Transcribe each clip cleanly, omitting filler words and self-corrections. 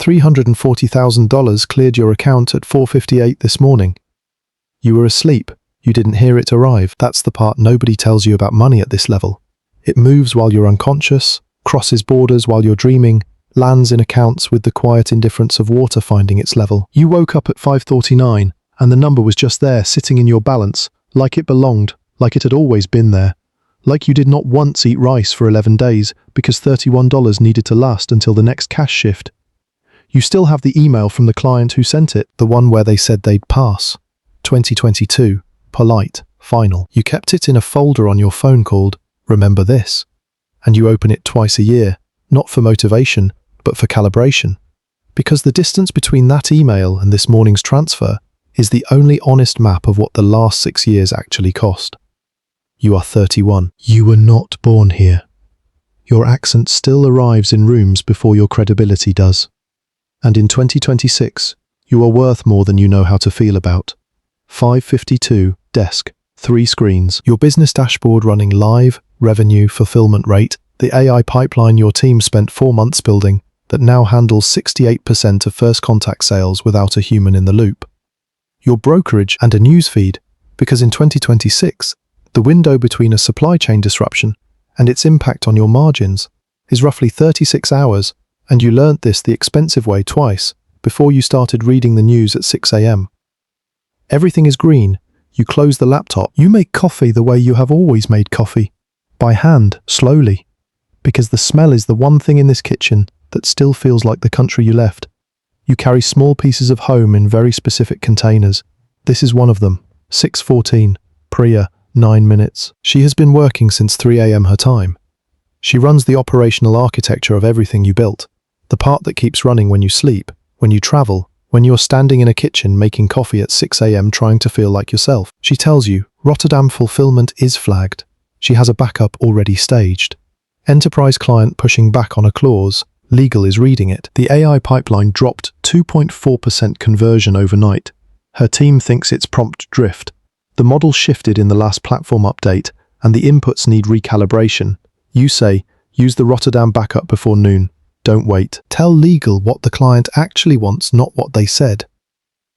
$340,000 cleared your account at 4:58 this morning. You were asleep. You didn't hear it arrive. That's the part nobody tells you about money at this level. It moves while you're unconscious, crosses borders while you're dreaming, lands in accounts with the quiet indifference of water finding its level. You woke up at 5:39, and the number was just there, sitting in your balance, like it belonged, like it had always been there. Like you did not once eat rice for 11 days because $31 needed to last until the next cash shift. You still have the email from the client who sent it, the one where they said they'd pass. 2022, polite, final. You kept it in a folder on your phone called Remember This, and you open it twice a year, not for motivation, but for calibration. Because the distance between that email and this morning's transfer is the only honest map of what the last 6 years actually cost. You are 31. You were not born here. Your accent still arrives in rooms before your credibility does. And in 2026, you are worth more than you know how to feel about. 552, desk, 3 screens, your business dashboard running live, revenue, fulfillment rate, the AI pipeline your team spent 4 months building that now handles 68% of first contact sales without a human in the loop. Your brokerage and a newsfeed, because in 2026, the window between a supply chain disruption and its impact on your margins is roughly 36 hours, and you learnt this the expensive way twice before you started reading the news at 6 a.m. Everything is green. You close the laptop. You make coffee the way you have always made coffee. By hand, slowly. Because the smell is the one thing in this kitchen that still feels like the country you left. You carry small pieces of home in very specific containers. This is one of them. 6:14. Priya, 9 minutes. She has been working since 3 a.m. her time. She runs the operational architecture of everything you built. The part that keeps running when you sleep, when you travel, when you're standing in a kitchen making coffee at 6 a.m. trying to feel like yourself. She tells you, Rotterdam fulfillment is flagged. She has a backup already staged. Enterprise client pushing back on a clause. Legal is reading it. The AI pipeline dropped 2.4% conversion overnight. Her team thinks it's prompt drift. The model shifted in the last platform update, and the inputs need recalibration. You say, use the Rotterdam backup before noon. Don't wait. Tell legal what the client actually wants, not what they said.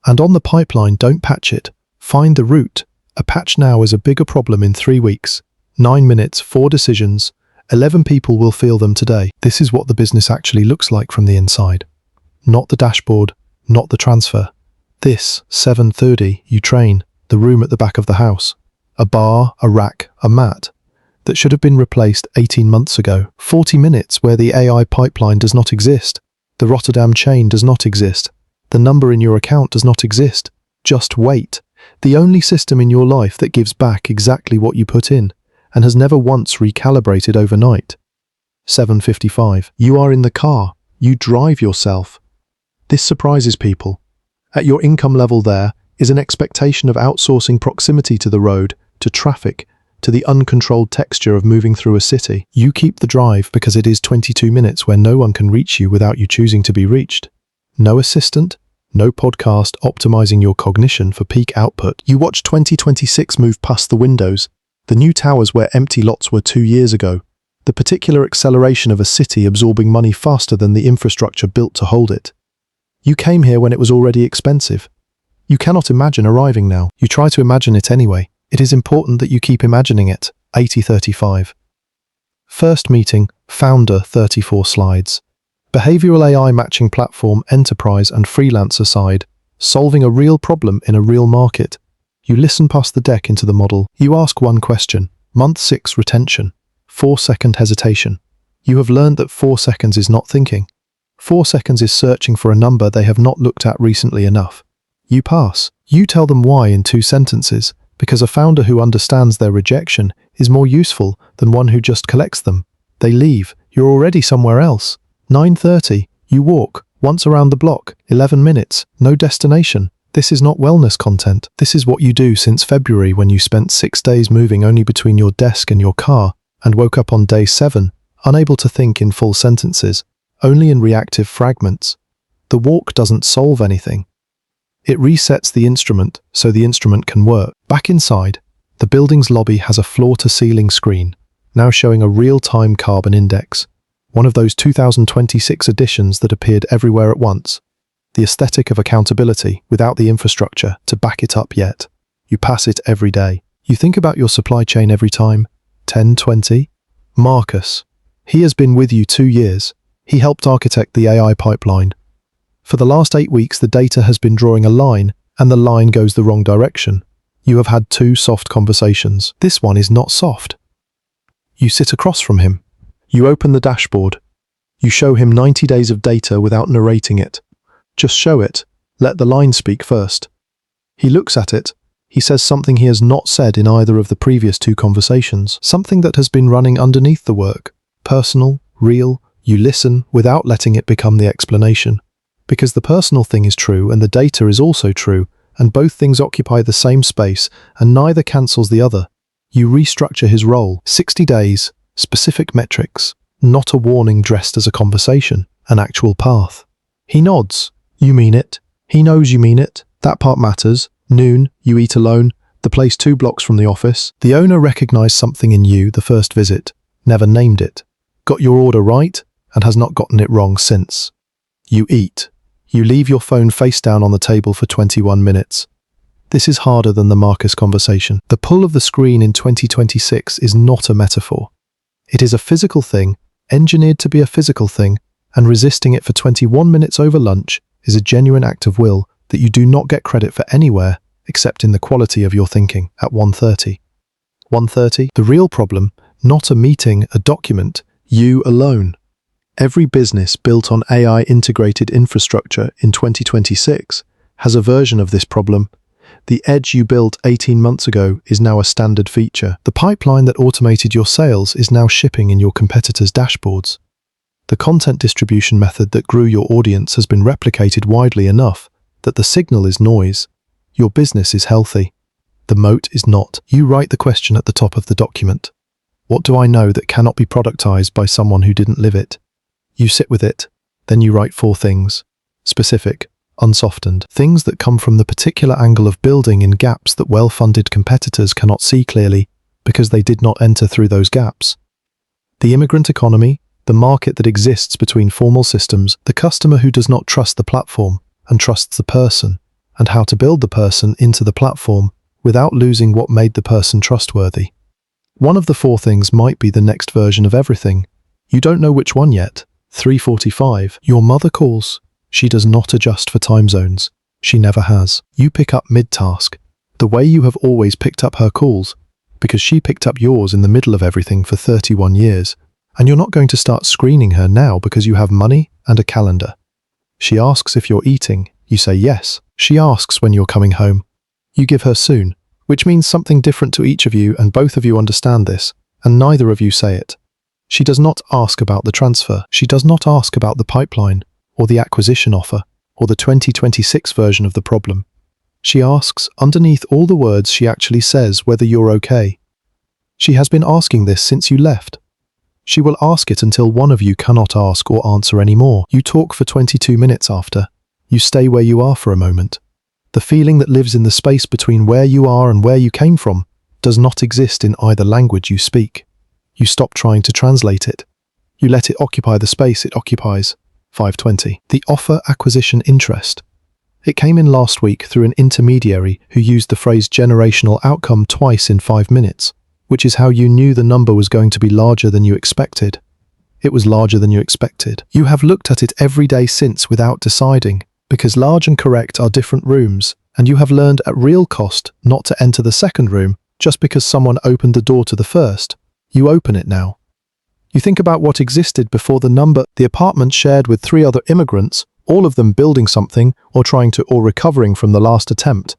And on the pipeline, don't patch it. Find the root. A patch now is a bigger problem in 3 weeks. 9 minutes, 4 decisions. 11 people will feel them today. This is what the business actually looks like from the inside. Not the dashboard, not the transfer. This, 7:30, you train, the room at the back of the house. A bar, a rack, a mat. That should have been replaced 18 months ago. 40 minutes where the AI pipeline does not exist. The Rotterdam chain does not exist. The number in your account does not exist. Just wait. The only system in your life that gives back exactly what you put in and has never once recalibrated overnight. 7:55. You are in the car. You drive yourself. This surprises people. At your income level there is an expectation of outsourcing proximity to the road, to traffic, to the uncontrolled texture of moving through a city. You keep the drive because it is 22 minutes where no one can reach you without you choosing to be reached. No assistant, no podcast optimizing your cognition for peak output. You watch 2026 move past the windows, the new towers where empty lots were 2 years ago, the particular acceleration of a city absorbing money faster than the infrastructure built to hold it. You came here when it was already expensive. You cannot imagine arriving now. You try to imagine it anyway. It is important that you keep imagining it. 80:35. First meeting, founder, 34 slides. Behavioral AI matching platform, enterprise and freelancer side, solving a real problem in a real market. You listen past the deck into the model. You ask one question. Month 6 retention. 4-second hesitation. You have learned that 4 seconds is not thinking. 4 seconds is searching for a number they have not looked at recently enough. You pass. You tell them why in 2 sentences, because a founder who understands their rejection is more useful than one who just collects them. They leave. You're already somewhere else. 9:30. You walk. Once around the block. 11 minutes. No destination. This is not wellness content. This is what you do since February when you spent 6 days moving only between your desk and your car and woke up on day 7, unable to think in full sentences, only in reactive fragments. The walk doesn't solve anything. It resets the instrument so the instrument can work. Back inside, the building's lobby has a floor-to-ceiling screen, now showing a real-time carbon index. One of those 2026 editions that appeared everywhere at once. The aesthetic of accountability without the infrastructure to back it up yet. You pass it every day. You think about your supply chain every time. 10, 20? Marcus. He has been with you 2 years. He helped architect the AI pipeline. For the last 8 weeks, the data has been drawing a line, and the line goes the wrong direction. You have had 2 soft conversations. This one is not soft. You sit across from him. You open the dashboard. You show him 90 days of data without narrating it. Just show it. Let the line speak first. He looks at it. He says something he has not said in either of the previous 2 conversations. Something that has been running underneath the work. Personal, real. You listen without letting it become the explanation. Because the personal thing is true and the data is also true, and both things occupy the same space and neither cancels the other. You restructure his role. 60 days, specific metrics, not a warning dressed as a conversation, an actual path. He nods. You mean it. He knows you mean it. That part matters. Noon, you eat alone, the place 2 blocks from the office. The owner recognized something in you the first visit, never named it. Got your order right, and has not gotten it wrong since. You eat. You leave your phone face down on the table for 21 minutes. This is harder than the Marcus conversation. The pull of the screen in 2026 is not a metaphor. It is a physical thing, engineered to be a physical thing, and resisting it for 21 minutes over lunch is a genuine act of will that you do not get credit for anywhere except in the quality of your thinking at 1:30. 1:30, the real problem, not a meeting, a document, you alone. Every business built on AI integrated infrastructure in 2026 has a version of this problem. The edge you built 18 months ago is now a standard feature. The pipeline that automated your sales is now shipping in your competitors' dashboards. The content distribution method that grew your audience has been replicated widely enough that the signal is noise. Your business is healthy. The moat is not. You write the question at the top of the document. What do I know that cannot be productized by someone who didn't live it? You sit with it, then you write 4 things. Specific, unsoftened, things that come from the particular angle of building in gaps that well-funded competitors cannot see clearly because they did not enter through those gaps. The immigrant economy, the market that exists between formal systems, the customer who does not trust the platform and trusts the person, and how to build the person into the platform without losing what made the person trustworthy. One of the 4 things might be the next version of everything. You don't know which one yet. 3:45. Your mother calls. She does not adjust for time zones. She never has. You pick up mid-task, the way you have always picked up her calls, because she picked up yours in the middle of everything for 31 years. And you're not going to start screening her now because you have money and a calendar. She asks if you're eating. You say yes. She asks when you're coming home. You give her soon, which means something different to each of you, and both of you understand this, and neither of you say it. She does not ask about the transfer. She does not ask about the pipeline, or the acquisition offer, or the 2026 version of the problem. She asks, underneath all the words she actually says, whether you're okay. She has been asking this since you left. She will ask it until one of you cannot ask or answer anymore. You talk for 22 minutes after. You stay where you are for a moment. The feeling that lives in the space between where you are and where you came from does not exist in either language you speak. You stop trying to translate it. You let it occupy the space it occupies. 5:20. The offer acquisition interest. It came in last week through an intermediary who used the phrase generational outcome twice in 5 minutes. Which is how you knew the number was going to be larger than you expected. It was larger than you expected. You have looked at it every day since without deciding, because large and correct are different rooms, and you have learned at real cost not to enter the second room just because someone opened the door to the first. You open it now. You think about what existed before the number, the apartment shared with 3 other immigrants, all of them building something or trying to or recovering from the last attempt.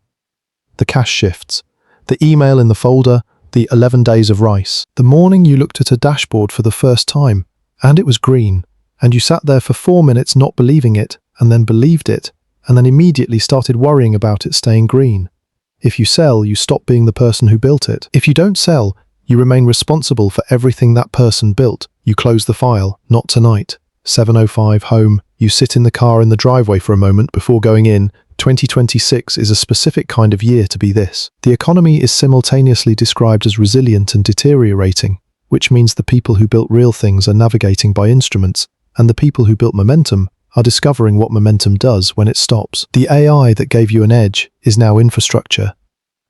The cash shifts. The email in the folder, the 11 days of rice. The morning you looked at a dashboard for the first time, and it was green, and you sat there for 4 minutes not believing it, and then believed it, and then immediately started worrying about it staying green. If you sell, you stop being the person who built it. If you don't sell, you remain responsible for everything that person built. You close the file. Not tonight. 7:05 home. You sit in the car in the driveway for a moment before going in. 2026 is a specific kind of year to be this. The economy is simultaneously described as resilient and deteriorating. which means the people who built real things are navigating by instruments, and the people who built momentum are discovering what momentum does when it stops. The AI that gave you an edge is now infrastructure.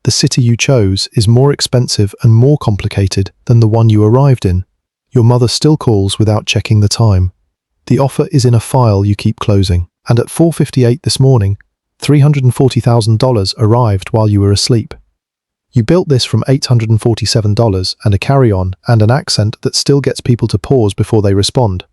The city you chose is more expensive and more complicated than the one you arrived in. Your mother still calls without checking the time. The offer is in a file you keep closing. And at 4:58 this morning, $340,000 arrived while you were asleep. You built this from $847 and a carry-on and an accent that still gets people to pause before they respond.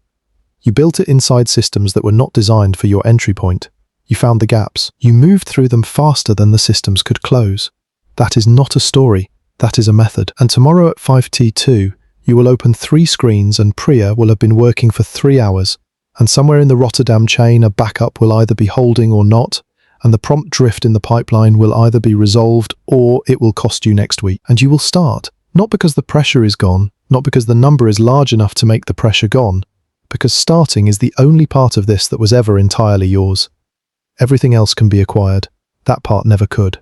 You built it inside systems that were not designed for your entry point. You found the gaps. You moved through them faster than the systems could close. That is not a story. That is a method. And tomorrow at 5T2, you will open 3 screens and Priya will have been working for 3 hours. And somewhere in the Rotterdam chain, a backup will either be holding or not, and the prompt drift in the pipeline will either be resolved or it will cost you next week. And you will start, not because the pressure is gone, not because the number is large enough to make the pressure gone, because starting is the only part of this that was ever entirely yours. Everything else can be acquired. That part never could.